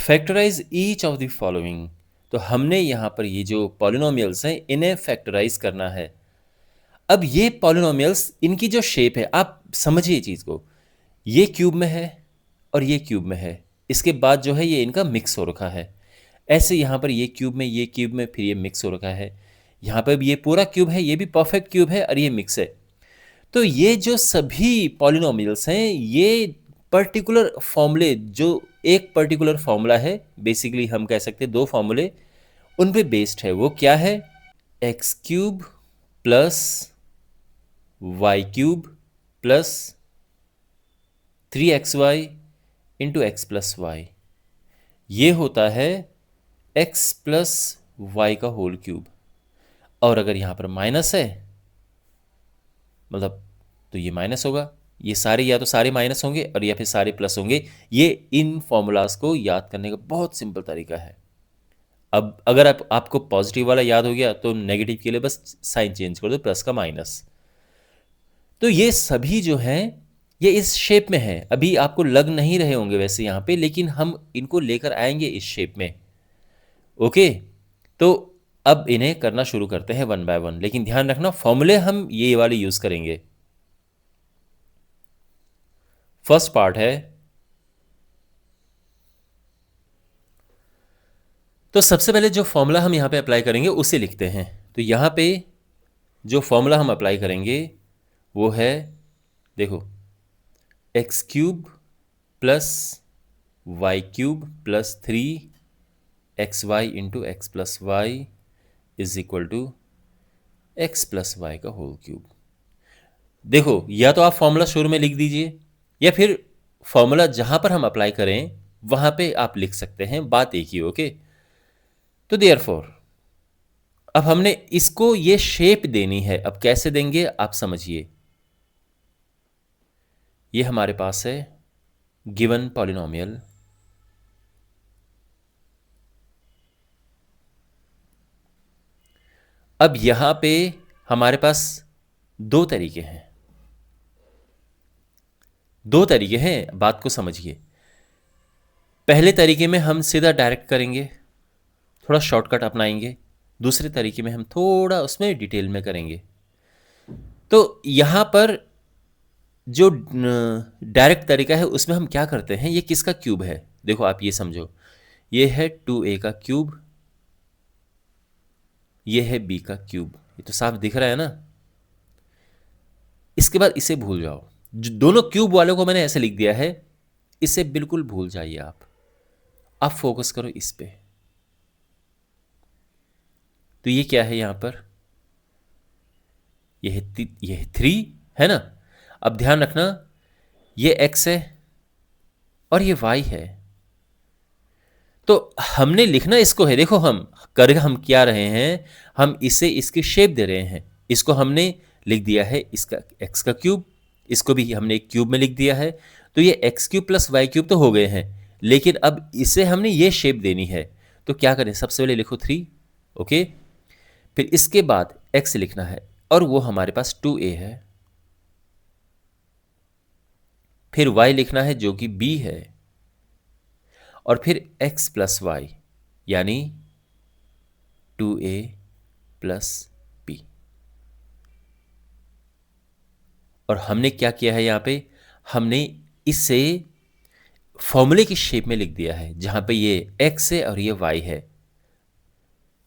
Factorise each of the following. तो हमने यहाँ पर ये जो पॉलिनोमियल्स हैं इन्हें फैक्टराइज करना है। अब ये पॉलिनोमियल्स इनकी जो शेप है आप समझिए चीज़ को, ये क्यूब में है और ये क्यूब में है, इसके बाद जो है ये इनका मिक्स हो रखा है। ऐसे यहाँ पर ये क्यूब में, ये क्यूब में, फिर ये मिक्स हो रखा है। यहाँ पर भी ये पूरा क्यूब है, ये भी परफेक्ट क्यूब है और ये मिक्स है। तो ये जो सभी पॉलिनोमियल्स हैं ये पर्टिकुलर फॉर्मूले, जो एक पर्टिकुलर फॉर्मूला है, बेसिकली हम कह सकते हैं दो फॉर्मूले उन पे बेस्ड है। वो क्या है? X cube plus y cube plus 3xy into x plus y, ये होता है x प्लस वाई का होल क्यूब। और अगर यहाँ पर माइनस है मतलब तो ये माइनस होगा, ये सारे या तो सारे माइनस होंगे और या फिर सारे प्लस होंगे। ये इन फॉर्मूलाज को याद करने का बहुत सिंपल तरीका है। अब अगर आपको पॉजिटिव वाला याद हो गया तो नेगेटिव के लिए बस साइन चेंज कर दो, प्लस का माइनस। तो ये सभी जो हैं ये इस शेप में है। अभी आपको लग नहीं रहे होंगे वैसे यहाँ पे, लेकिन हम इनको लेकर आएंगे इस शेप में। ओके, तो अब इन्हें करना शुरू करते हैं वन बाय वन, लेकिन ध्यान रखना फॉर्मूले हम ये वाले यूज करेंगे। फर्स्ट पार्ट है, तो सबसे पहले जो फॉर्मूला हम यहाँ पे अप्लाई करेंगे उसे लिखते हैं। तो यहाँ पे जो फॉर्मूला हम अप्लाई करेंगे वो है, देखो, x cube plus y cube plus 3xy into x plus y is equal to x plus y का होल क्यूब। देखो, या तो आप फॉर्मूला शुरू में लिख दीजिए या फिर फॉर्मूला जहां पर हम अप्लाई करें वहां पे आप लिख सकते हैं, बात एक ही। ओके, तो देयरफॉर अब हमने इसको ये शेप देनी है। अब कैसे देंगे आप समझिए। ये हमारे पास है गिवन पॉलिनोमियल, अब यहां पे हमारे पास दो तरीके हैं, दो तरीके हैं, बात को समझिए। पहले तरीके में हम सीधा डायरेक्ट करेंगे, थोड़ा शॉर्टकट अपनाएंगे। दूसरे तरीके में हम थोड़ा उसमें डिटेल में करेंगे। तो यहां पर जो डायरेक्ट तरीका है उसमें हम क्या करते हैं, ये किसका क्यूब है? देखो आप ये समझो, ये है 2a का क्यूब, ये है b का क्यूब। ये तो साफ दिख रहा है ना। इसके बाद इसे भूल जाओ, जो दोनों क्यूब वालों को मैंने ऐसे लिख दिया है, इसे बिल्कुल भूल जाइए। आप फोकस करो इस पे। तो ये क्या है यहां पर? ये है 3 है ना। अब ध्यान रखना, ये x है और ये y है। तो हमने लिखना इसको है, देखो हम क्या रहे हैं, हम इसे इसकी शेप दे रहे हैं। इसको हमने लिख दिया है इसका x का क्यूब, इसको भी हमने एक क्यूब में लिख दिया है। तो ये x cube plus y cube तो हो गए हैं, लेकिन अब इसे हमने ये शेप देनी है। तो क्या करें, सबसे पहले लिखो 3। ओके, फिर इसके बाद x लिखना है और वो हमारे पास 2a है। फिर y लिखना है जो कि b है, और फिर x प्लस वाई यानी 2a प्लस b। और हमने क्या किया है, यहां पे हमने इसे फॉर्मूले की शेप में लिख दिया है, जहां पे ये x है और ये y है।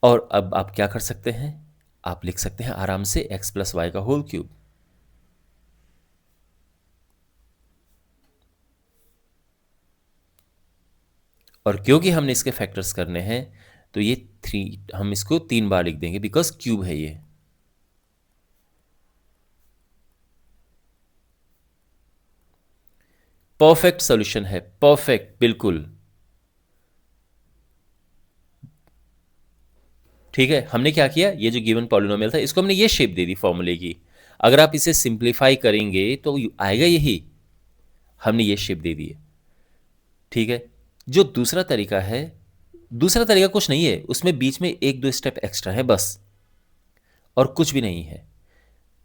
और अब आप क्या कर सकते हैं, आप लिख सकते हैं आराम से x प्लस वाई का होल क्यूब। और क्योंकि हमने इसके फैक्टर्स करने हैं तो ये 3, हम इसको 3 बार लिख देंगे बिकॉज क्यूब है ये। परफेक्ट सॉल्यूशन है, परफेक्ट, बिल्कुल ठीक है। हमने क्या किया, ये जो गिवन पॉलिनोमियल था इसको हमने ये शेप दे दी फॉर्मूले की। अगर आप इसे सिंप्लीफाई करेंगे तो आएगा यही, हमने ये शेप दे दी है। ठीक है, जो दूसरा तरीका है, दूसरा तरीका कुछ नहीं है, उसमें बीच में एक दो स्टेप एक्स्ट्रा है बस, और कुछ भी नहीं है।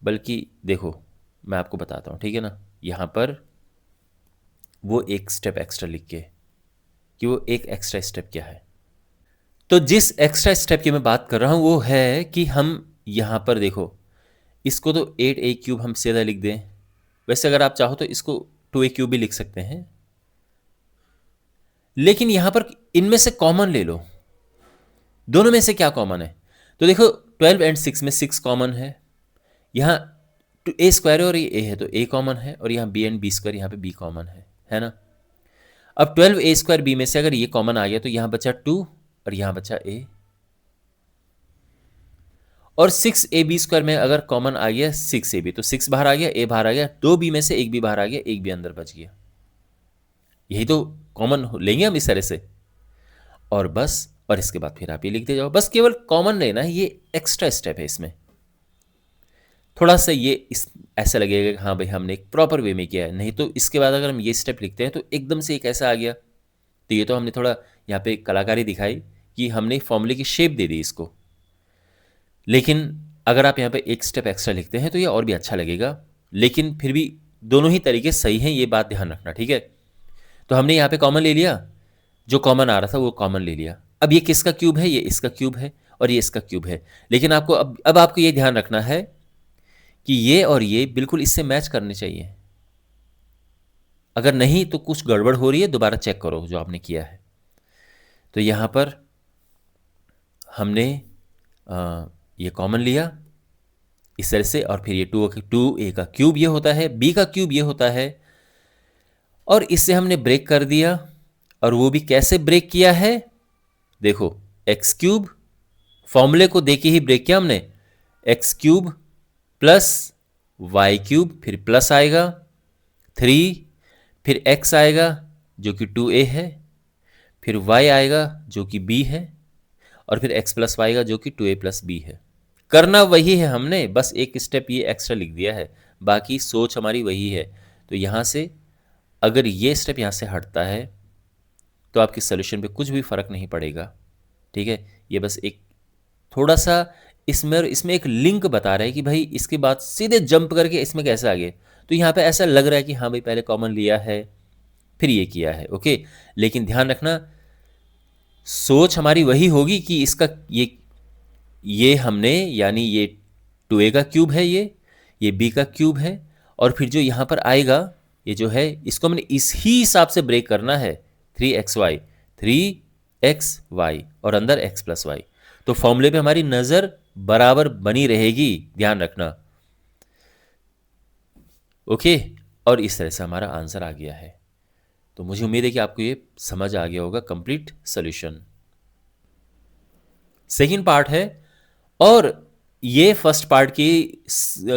बल्कि देखो मैं आपको बताता हूं, ठीक है ना। यहां पर वो एक स्टेप एक्स्ट्रा लिख के कि वो एक एक्स्ट्रा स्टेप क्या है। तो जिस एक्स्ट्रा स्टेप की मैं बात कर रहा हूं वो है कि हम यहां पर देखो, इसको तो 8a³ हम सीधा लिख दें। वैसे अगर आप चाहो तो इसको 2a³ भी लिख सकते हैं, लेकिन यहां पर इनमें से कॉमन ले लो। दोनों में से क्या कॉमन है? तो देखो 12 एंड 6 में 6 कॉमन है, यहाँ a² है और ये a है तो a कॉमन है, और यहाँ b एंड b² यहाँ पे b कॉमन है ना। अब 12a² b में से अगर ये कॉमन आ गया तो यहाँ बचा 2 और यहाँ बचा a, और 6ab² में अगर कॉमन आ गया 6ab तो 6 बाहर आ गया, a बाहर आ गया, 2b में से एक भी बाहर आ गया, एक भी अंदर बच गया। यही तो कॉमन लेंगे हम इस तरह से, और बस, और इसके बाद फिर आप ये लिखते जाओ। बस केवल कॉमन लेना है, ये एक्स्ट्रा स्टेप है। इसमें थोड़ा सा ये इस ऐसा लगेगा कि हाँ भाई हमने एक प्रॉपर वे में किया है, नहीं तो इसके बाद अगर हम ये स्टेप लिखते हैं तो एकदम से एक ऐसा आ गया, तो ये तो हमने थोड़ा यहाँ पे कलाकारी दिखाई कि हमने फॉर्मूले की शेप दे दी इसको। लेकिन अगर आप यहाँ पे एक स्टेप एक्स्ट्रा लिखते हैं तो ये और भी अच्छा लगेगा, लेकिन फिर भी दोनों ही तरीके सही हैं, ये बात ध्यान रखना, ठीक है। तो हमने यहाँ पे कॉमन ले लिया, जो कॉमन आ रहा था वो कॉमन ले लिया। अब ये किसका क्यूब है? ये इसका क्यूब है और ये इसका क्यूब है। लेकिन आपको अब आपको ये ध्यान रखना है कि ये और ये बिल्कुल इससे मैच करने चाहिए। अगर नहीं तो कुछ गड़बड़ हो रही है, दोबारा चेक करो जो आपने किया है। तो यहाँ पर हमने ये कॉमन लिया इस तरह से, और फिर ये 2a का क्यूब ये होता है, b का क्यूब ये होता है, और इससे हमने ब्रेक कर दिया। और वो भी कैसे ब्रेक किया है? देखो x³ फॉर्मूले को देके ही ब्रेक किया हमने। x³ प्लस y³ फिर प्लस आएगा 3, फिर x आएगा जो कि 2a है, फिर y आएगा जो कि b है, और फिर x प्लस y आएगा जो कि 2a प्लस b है। करना वही है हमने, बस एक स्टेप ये एक्स्ट्रा लिख दिया है, बाकी सोच हमारी वही है। तो यहाँ से अगर ये स्टेप यहाँ से हटता है तो आपके सोल्यूशन पे कुछ भी फ़र्क नहीं पड़ेगा, ठीक है। ये बस एक थोड़ा सा इसमें एक लिंक बता रहा है कि भाई इसके बाद सीधे जंप करके इसमें कैसे आ गए। तो यहाँ पे ऐसा लग रहा है कि हाँ भाई पहले कॉमन लिया है फिर ये किया है, ओके। लेकिन ध्यान रखना सोच हमारी वही होगी कि इसका ये हमने यानी ये 2a का क्यूब है, ये b का क्यूब है, और फिर जो यहाँ पर आएगा ये जो है इसको हमने इस ही हिसाब से ब्रेक करना है, 3xy और अंदर x प्लस वाई। तो फॉर्मूले पे हमारी नज़र बराबर बनी रहेगी, ध्यान रखना, ओके। और इस तरह से हमारा आंसर आ गया है। तो मुझे उम्मीद है कि आपको ये समझ आ गया होगा कंप्लीट सॉल्यूशन। सेकेंड पार्ट है, और ये फर्स्ट पार्ट की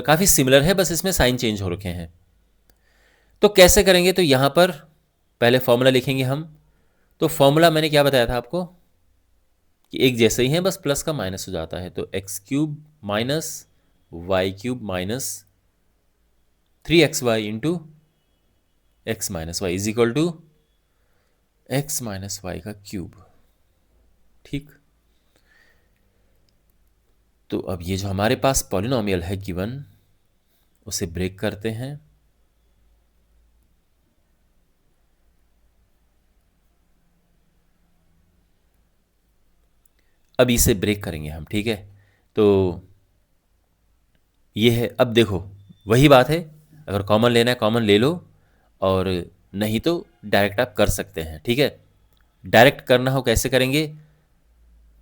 काफ़ी सिमिलर है, बस इसमें साइन चेंज हो रखे हैं। तो कैसे करेंगे? तो यहाँ पर पहले फॉर्मूला लिखेंगे हम। तो फॉर्मूला मैंने क्या बताया था आपको कि एक जैसे ही है, बस प्लस का माइनस हो जाता है। तो x³ minus y³ minus 3xy into x minus y is equal to x minus y का क्यूब, ठीक। तो अब ये जो हमारे पास पॉलिनोमियल है गिवन, उसे ब्रेक करते हैं। अब इसे ब्रेक करेंगे हम, ठीक है। तो ये है, अब देखो वही बात है, अगर कॉमन लेना है कॉमन ले लो, और नहीं तो डायरेक्ट आप कर सकते हैं, ठीक है। डायरेक्ट करना हो कैसे करेंगे?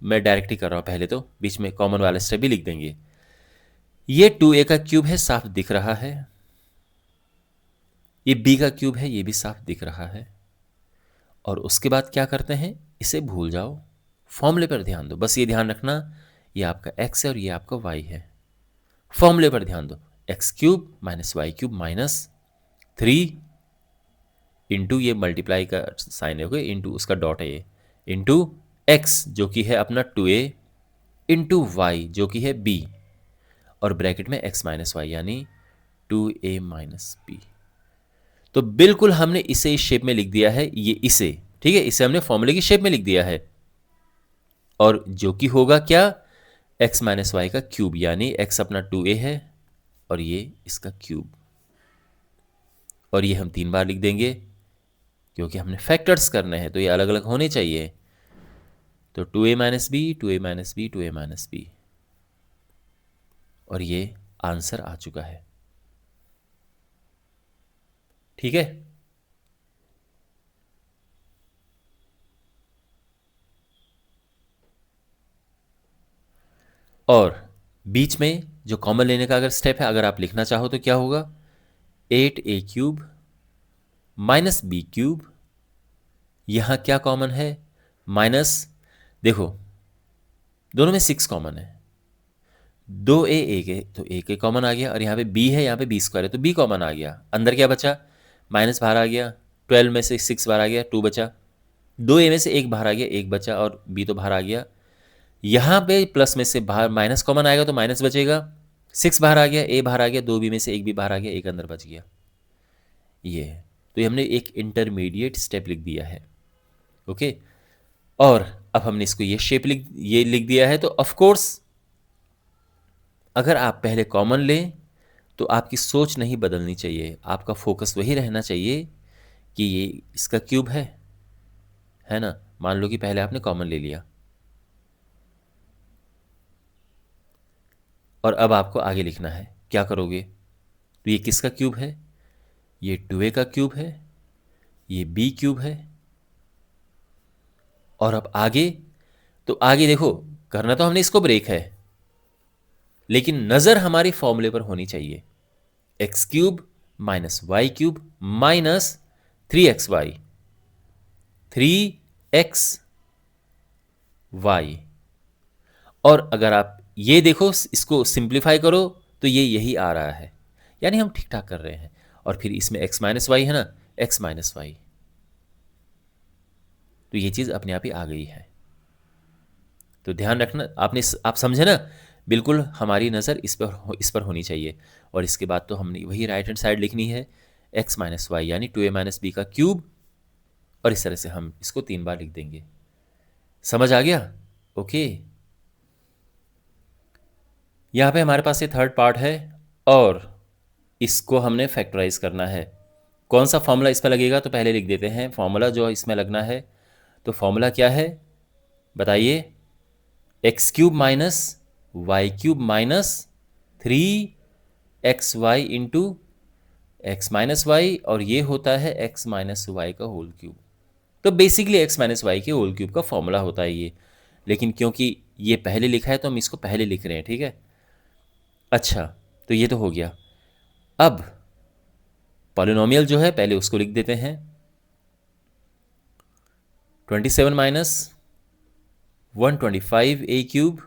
मैं डायरेक्ट ही कर रहा हूँ, पहले तो बीच में कॉमन वाला स्टेप भी लिख देंगे। ये 2a का क्यूब है, साफ दिख रहा है। ये b का क्यूब है, ये भी साफ दिख रहा है। और उसके बाद क्या करते हैं? इसे भूल जाओ, फॉर्मूले पर ध्यान दो। बस ये ध्यान रखना ये आपका x है और ये आपका y है। फॉर्मूले पर ध्यान दो, x³ minus y³ minus 3 into ये मल्टीप्लाई का साइन है, ओके, इंटू उसका डॉट है ये, इंटू x जो कि है अपना 2a इंटू y जो कि है b, और ब्रैकेट में x माइनस वाई यानी 2a माइनस b। तो बिल्कुल हमने इसे इस शेप में लिख दिया है, ये इसे, ठीक है, इसे हमने फॉर्मूले की शेप में लिख दिया है। और जो कि होगा क्या? x माइनस वाई का क्यूब, यानी x अपना 2a है और ये इसका क्यूब, और ये हम 3 बार लिख देंगे, क्योंकि हमने फैक्टर्स करने हैं तो ये अलग अलग होने चाहिए। तो 2a minus b, 2a minus b, 2a minus b, और ये आंसर आ चुका है। ठीक है, और बीच में जो कॉमन लेने का अगर स्टेप है, अगर आप लिखना चाहो तो क्या होगा, 8a³ माइनस बी क्यूब, यहां क्या कॉमन है, माइनस, देखो दोनों में 6 कॉमन है, 2a एक है तो एक कॉमन आ गया, और यहाँ पे b है, यहाँ पे b² है तो b कॉमन आ गया। अंदर क्या बचा, माइनस बाहर आ गया, 12 में से 6 बाहर आ गया, 2 बचा, 2a में से 1 बाहर आ गया, 1 बचा, और b तो बाहर आ गया। यहाँ पे प्लस में से बाहर माइनस कॉमन आएगा तो माइनस बचेगा, 6 बाहर आ गया, a बाहर आ गया, 2b में से 1 भी बाहर आ गया, 1 अंदर बच गया। ये है, तो ये हमने एक इंटरमीडिएट स्टेप लिख दिया है। ओके, और अब हमने इसको ये लिख दिया है, तो ऑफ कोर्स अगर आप पहले कॉमन लें तो आपकी सोच नहीं बदलनी चाहिए, आपका फोकस वही रहना चाहिए कि ये इसका क्यूब है ना। मान लो कि पहले आपने कॉमन ले लिया, और अब आपको आगे लिखना है, क्या करोगे, तो ये किसका क्यूब है, ये 2a का क्यूब है, ये b क्यूब है, और अब आगे, तो आगे देखो करना तो हमने इसको ब्रेक है, लेकिन नज़र हमारी फॉर्मूले पर होनी चाहिए, x³ minus y³ minus 3xy, 3xy, और अगर आप ये देखो इसको सिंप्लीफाई करो तो ये यही आ रहा है, यानी हम ठीक ठाक कर रहे हैं। और फिर इसमें x माइनस वाई है ना, x माइनस वाई, तो ये चीज़ अपने आप ही आ गई है। तो ध्यान रखना, आप समझे ना, बिल्कुल हमारी नज़र इस पर होनी चाहिए। और इसके बाद तो हमने वही राइट हैंड साइड लिखनी है, x माइनस वाई यानी 2a माइनस बी का क्यूब, और इस तरह से हम इसको 3 बार लिख देंगे। समझ आ गया? ओके, यहाँ पे हमारे पास ये थर्ड पार्ट है, और इसको हमने फैक्टराइज करना है। कौन सा फॉर्मूला इस पर लगेगा, तो पहले लिख देते हैं फॉर्मूला जो इसमें लगना है। तो फॉर्मूला क्या है बताइए, x³ minus y³ minus 3xy into x minus y, और ये होता है x माइनस वाई का होल क्यूब। तो बेसिकली x माइनस वाई के होल क्यूब का फॉर्मूला होता है ये, लेकिन क्योंकि ये पहले लिखा है तो हम इसको पहले लिख रहे हैं, ठीक है। अच्छा, तो ये तो हो गया। अब पॉलिनोमियल जो है पहले उसको लिख देते हैं, 27 minus 125a³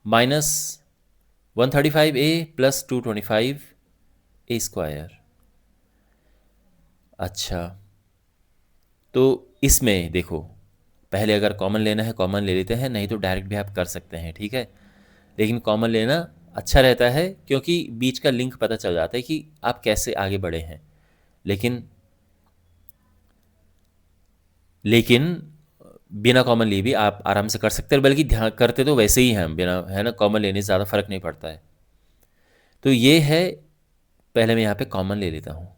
minus 135a plus 225a²। अच्छा, तो इसमें देखो पहले अगर कॉमन लेना है कॉमन ले लेते हैं, नहीं तो डायरेक्ट भी आप कर सकते हैं, ठीक है। लेकिन कॉमन लेना अच्छा रहता है, क्योंकि बीच का लिंक पता चल जाता है कि आप कैसे आगे बढ़े हैं। लेकिन बिना कॉमन लिए भी आप आराम से कर सकते हैं, बल्कि ध्यान करते तो वैसे ही हैं हम बिना, है ना, कॉमन लेने से ज़्यादा फर्क नहीं पड़ता है। तो ये है, पहले मैं यहाँ पे कॉमन ले लेता हूँ,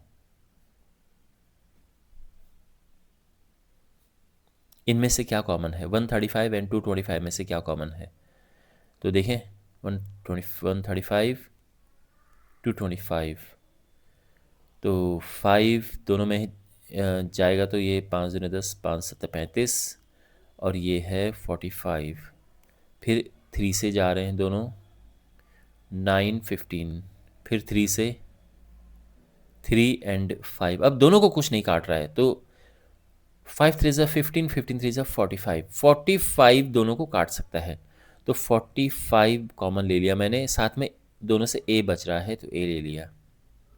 इनमें से क्या कॉमन है, 135 एंड 225 में से क्या कॉमन है, तो देखें 135 225, तो 5 दोनों में जाएगा, तो ये 5 दूनी 10, 5 7 35, और ये है 45, फिर 3 से जा रहे हैं दोनों, 9 15, फिर 3 से 3 एंड 5, अब दोनों को कुछ नहीं काट रहा है, तो 5 3 ज़ा 15, 15 3 ज़ा 45, 45 दोनों को काट सकता है, तो 45 कॉमन ले लिया मैंने, साथ में दोनों से a बच रहा है तो a ले लिया।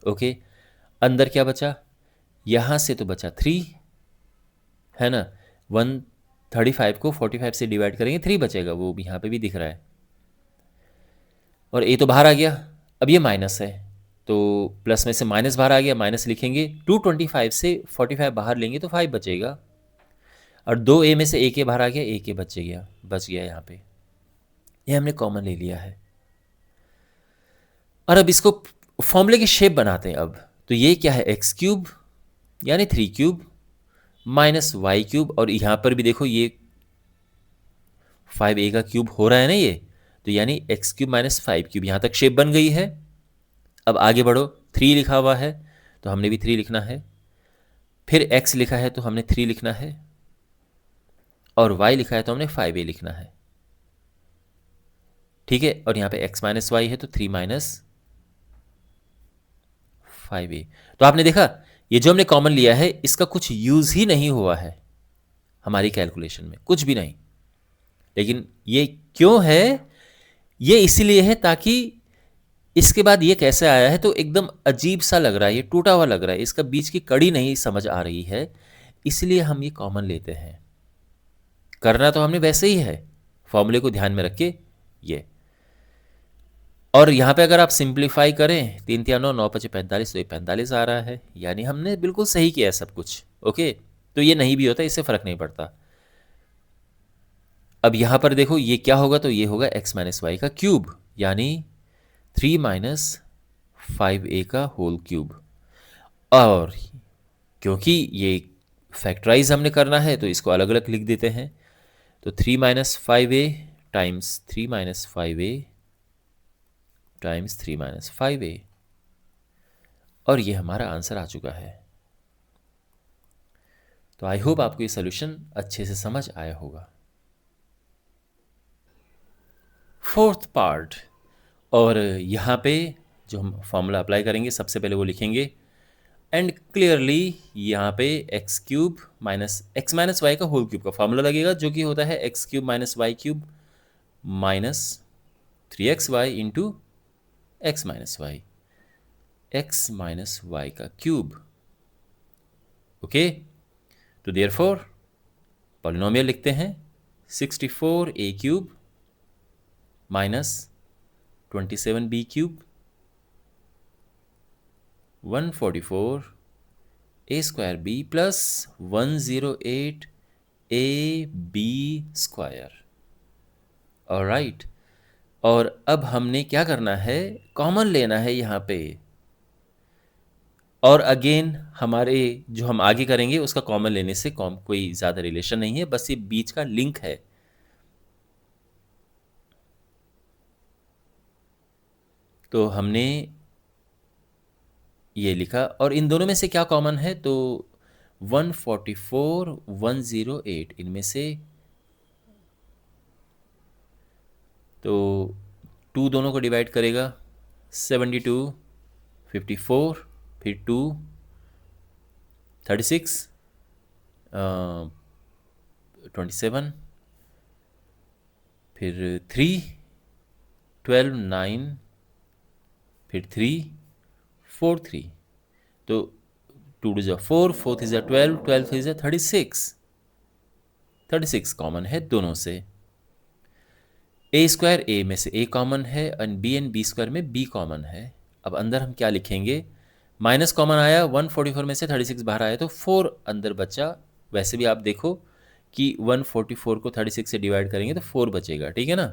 ओके, अंदर क्या बचा, यहाँ से तो बचा 3, है ना, 135 को 45 से डिवाइड करेंगे 3 बचेगा, वो भी यहाँ पे भी दिख रहा है, और a तो बाहर आ गया। अब ये माइनस है, तो प्लस में से माइनस बाहर आ गया, माइनस लिखेंगे, 225 से 45 बाहर लेंगे तो 5 बचेगा, और 2a में से a बाहर आ गया, a बच गया यहाँ पे, ये हमने कॉमन ले लिया है। और अब इसको फॉर्मूले की शेप बनाते हैं अब, तो ये क्या है, x³ यानी 3 क्यूब माइनस वाई क्यूब, और यहाँ पर भी देखो ये 5a का क्यूब हो रहा है ना ये, तो यानी एक्स क्यूब माइनस 5 क्यूब, यहाँ तक शेप बन गई है। अब आगे बढ़ो, 3 लिखा हुआ है तो हमने भी 3 लिखना है, फिर x लिखा है तो हमने 3 लिखना है, और y लिखा है तो हमने 5a लिखना है। ठीक है, और यहाँ पे x माइनस वाई है तो 3 माइनस 5a। तो आपने देखा ये जो हमने कॉमन लिया है इसका कुछ यूज ही नहीं हुआ है हमारी कैलकुलेशन में, कुछ भी नहीं। लेकिन ये क्यों है? ये इसीलिए है ताकि इसके बाद ये कैसे आया है तो एकदम अजीब सा लग रहा है, ये टूटा हुआ लग रहा है, इसका बीच की कड़ी नहीं समझ आ रही है, इसलिए हम ये कॉमन लेते हैं। करना तो हमने वैसे ही है, फॉर्मूले को ध्यान में रख के ये। और यहाँ पे अगर आप सिंप्लीफाई करें, 3 3 9 9 5 45, तो ये 45 आ रहा है, यानी हमने बिल्कुल सही किया है सब कुछ। ओके, तो ये नहीं भी होता, इससे फर्क नहीं पड़ता। अब यहाँ पर देखो ये क्या होगा, तो ये होगा x माइनस वाई का क्यूब, यानी 3 माइनस 5a का होल क्यूब। और क्योंकि ये फैक्टराइज हमने करना है तो इसको अलग अलग लिख देते हैं, तो 3 minus 5a times 3 minus 5a times 3 minus 5a, और ये हमारा आंसर आ चुका है। तो आई होप आपको ये सोल्यूशन अच्छे से समझ आया होगा। फोर्थ पार्ट, और यहाँ पे जो हम फॉर्मूला अप्लाई करेंगे सबसे पहले वो लिखेंगे, एंड क्लियरली यहाँ पे x cube minus x minus y का होल क्यूब का फॉर्मूला लगेगा, जो कि होता है x cube minus y cube minus 3xy into x minus y का क्यूब। ओके, तो देयरफॉर पॉलिनोमियल लिखते हैं 64a cube minus 27b cube 144 a square b plus 108 a b square. Alright, और अब हमने क्या करना है, कॉमन लेना है यहाँ पे। और अगेन हमारे जो हम आगे करेंगे उसका कॉमन लेने से कोई ज़्यादा रिलेशन नहीं है, बस ये बीच का लिंक है। तो हमने ये लिखा, और इन दोनों में से क्या कॉमन है, तो 144 108, इनमें से तो 2 दोनों को डिवाइड करेगा, 72 54, फिर 2 36 27, फिर 3 12 9, फिर 3 4 3, तो 2 टू ज़ा 4, 4 थ्री ज़ा 12, 12 थ्री ज़ा 36, 36 कॉमन है दोनों से। ए स्क्वायर ए में से ए कॉमन है, एंड बी स्क्वायर में बी कॉमन है। अब अंदर हम क्या लिखेंगे, माइनस कॉमन आया, 144 में से 36 बाहर आया तो 4 अंदर बचा। वैसे भी आप देखो कि 144 को 36 से डिवाइड करेंगे तो 4 बचेगा, ठीक है ना।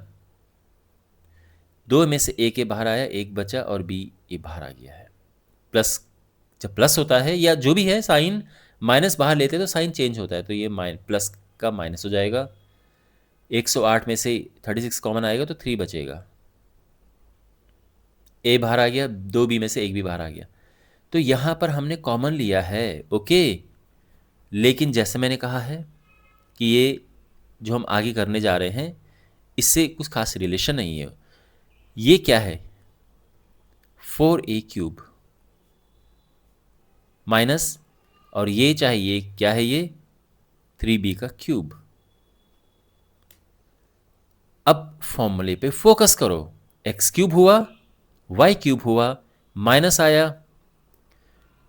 2 में से ए के बाहर आया, 1 बचा, और बी ये बाहर आ गया है। प्लस, जब प्लस होता है या जो भी है साइन, माइनस बाहर लेते तो साइन चेंज होता है, तो ये प्लस का माइनस हो जाएगा। 108 में से 36 कॉमन आएगा तो 3 बचेगा, ए बाहर आ गया, 2 बी में से 1 भी बाहर आ गया। तो यहाँ पर हमने कॉमन लिया है, ओके। लेकिन जैसे मैंने कहा है कि ये जो हम आगे करने जा रहे हैं इससे कुछ खास रिलेशन नहीं है। ये क्या है, 4a क्यूब माइनस, और ये चाहिए क्या है, ये 3b का क्यूब। अब फॉर्मूले पे फोकस करो, एक्स क्यूब हुआ, वाई क्यूब हुआ, माइनस आया,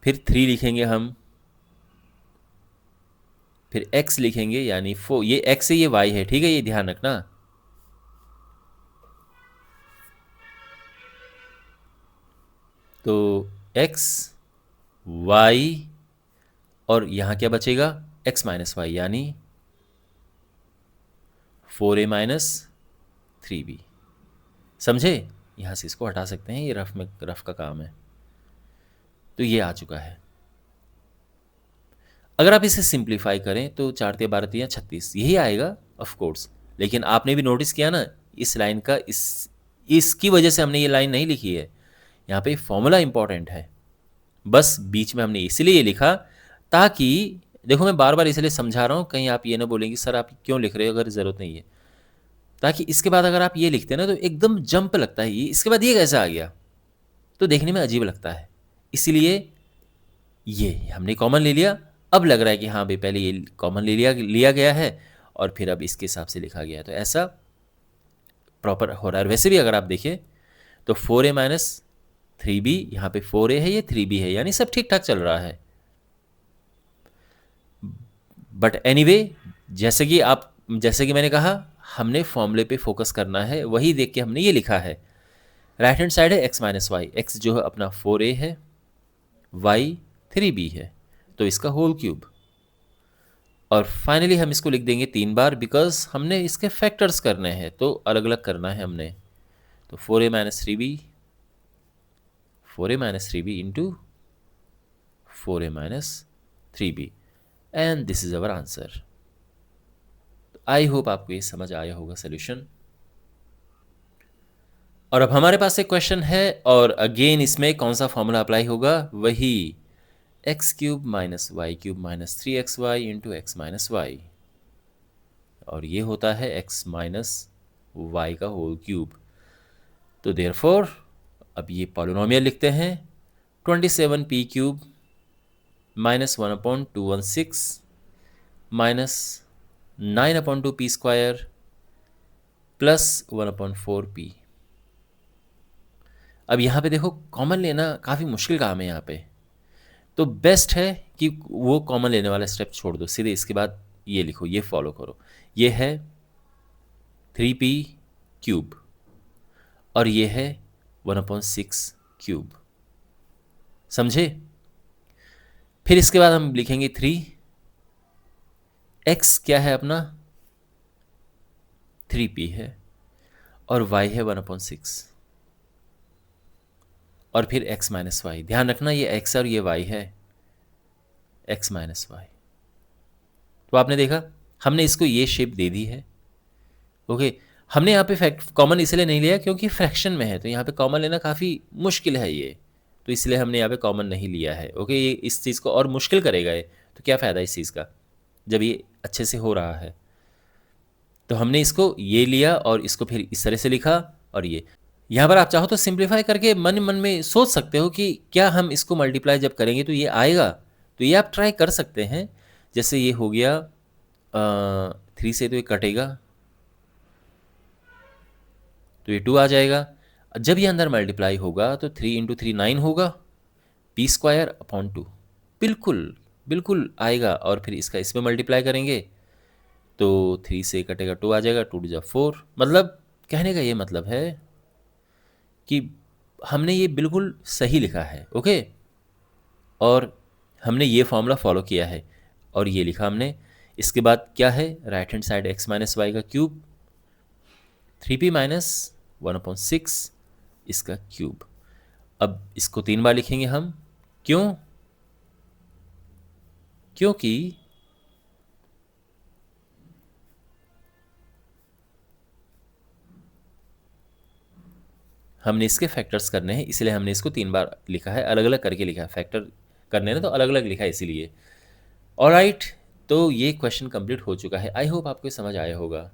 फिर 3 लिखेंगे हम, फिर x लिखेंगे, यानी 4, ये x है ये y है, ठीक है, ये ध्यान रखना। तो x y, और यहाँ क्या बचेगा, x माइनस वाई, यानी 4a माइनस 3b। समझे, यहाँ से इसको हटा सकते हैं, ये रफ का काम है। तो ये आ चुका है। अगर आप इसे सिंप्लीफाई करें तो 4×3 = 36 यही आएगा ऑफ कोर्स। लेकिन आपने भी नोटिस किया ना, इस लाइन का इसकी वजह से हमने ये लाइन नहीं लिखी है। यहाँ पे फॉर्मूला इंपॉर्टेंट है, बस बीच में हमने इसीलिए ये लिखा ताकि, देखो मैं बार बार इसलिए समझा रहा हूँ, कहीं आप ये ना बोलेंगे सर आप क्यों लिख रहे हो अगर ज़रूरत नहीं है, ताकि इसके बाद अगर आप ये लिखते हैं ना तो एकदम जंप लगता है, ये इसके बाद ये कैसे आ गया, तो देखने में अजीब लगता है। इसीलिए ये हमने कॉमन ले लिया। अब लग रहा है कि हाँ भाई पहले ये कॉमन ले लिया गया है और फिर अब इसके हिसाब से लिखा गया है, तो ऐसा प्रॉपर हो रहा है। वैसे भी अगर आप देखें तो 4a-3b, यहाँ पे 4a है, ये 3b है, यानी सब ठीक ठाक चल रहा है। बट एनीवे, जैसे कि मैंने कहा, हमने फॉर्मूले पे फोकस करना है, वही देख के हमने ये लिखा है। राइट हैंड साइड है x-y, x जो है अपना 4a है, y 3b है, तो इसका होल क्यूब। और फाइनली हम इसको लिख देंगे 3 बार, बिकॉज हमने इसके फैक्टर्स करने हैं, तो अलग अलग करना है हमने। तो 4a-3b into 4a-3b, and this is our answer. I hope आपको ये समझ आया होगा सोल्यूशन। और अब हमारे पास एक क्वेश्चन है, और अगेन इसमें कौन सा फॉर्मूला अप्लाई होगा, वही x³ - y³ - 3xy into x-y, और ये होता है x - y का होल क्यूब। तो देयरफॉर अब ये पॉलिनोमियल लिखते हैं, 27p³ - 1/216 - 9/2p² प्लस 1/4p। अब यहाँ पे देखो कॉमन लेना काफ़ी मुश्किल काम है यहाँ पे, तो बेस्ट है कि वो कॉमन लेने वाला स्टेप छोड़ दो, सीधे इसके बाद ये लिखो, ये फॉलो करो। ये है 3p³ और ये है 1/6³, समझे। फिर इसके बाद हम लिखेंगे 3, x क्या है अपना 3p है, और y है 1/6, और फिर x-y। ध्यान रखना ये x और ये y है, x-y। तो आपने देखा हमने इसको ये शेप दे दी है। ओके, हमने यहाँ पे कॉमन इसलिए नहीं लिया क्योंकि फ्रैक्शन में है, तो यहाँ पे कॉमन लेना काफ़ी मुश्किल है ये, तो इसलिए हमने यहाँ पे कॉमन नहीं लिया है। ओके, ये इस चीज़ को और मुश्किल करेगा ये, तो क्या फ़ायदा इस चीज़ का जब ये अच्छे से हो रहा है। तो हमने इसको ये लिया और इसको फिर इस तरह से लिखा, और ये यहाँ पर आप चाहो तो सिंप्लीफाई करके मन मन में सोच सकते हो कि क्या हम इसको मल्टीप्लाई जब करेंगे तो ये आएगा, तो ये आप ट्राई कर सकते हैं। जैसे ये हो गया 3 से तो ये कटेगा, तो ये 2 आ जाएगा। जब ये अंदर मल्टीप्लाई होगा तो 3 × 3 9 होगा, p²/2 बिल्कुल बिल्कुल आएगा। और फिर इसका इसमें मल्टीप्लाई करेंगे तो 3 से कटेगा 2 आ जाएगा, 2 × 4। मतलब कहने का ये मतलब है कि हमने ये बिल्कुल सही लिखा है। ओके, और हमने ये फॉर्मूला फॉलो किया है और ये लिखा हमने। इसके बाद क्या है, right hand side x - y का क्यूब, 3p - 1/6 इसका क्यूब। अब इसको 3 बार लिखेंगे हम, क्योंकि हमने इसके फैक्टर्स करने हैं, इसलिए हमने इसको 3 बार लिखा है, अलग अलग करके लिखा है। फैक्टर करने ना तो अलग अलग लिखा है इसीलिए। ऑलराइट, तो ये क्वेश्चन कंप्लीट हो चुका है। आई होप आपको समझ आया होगा।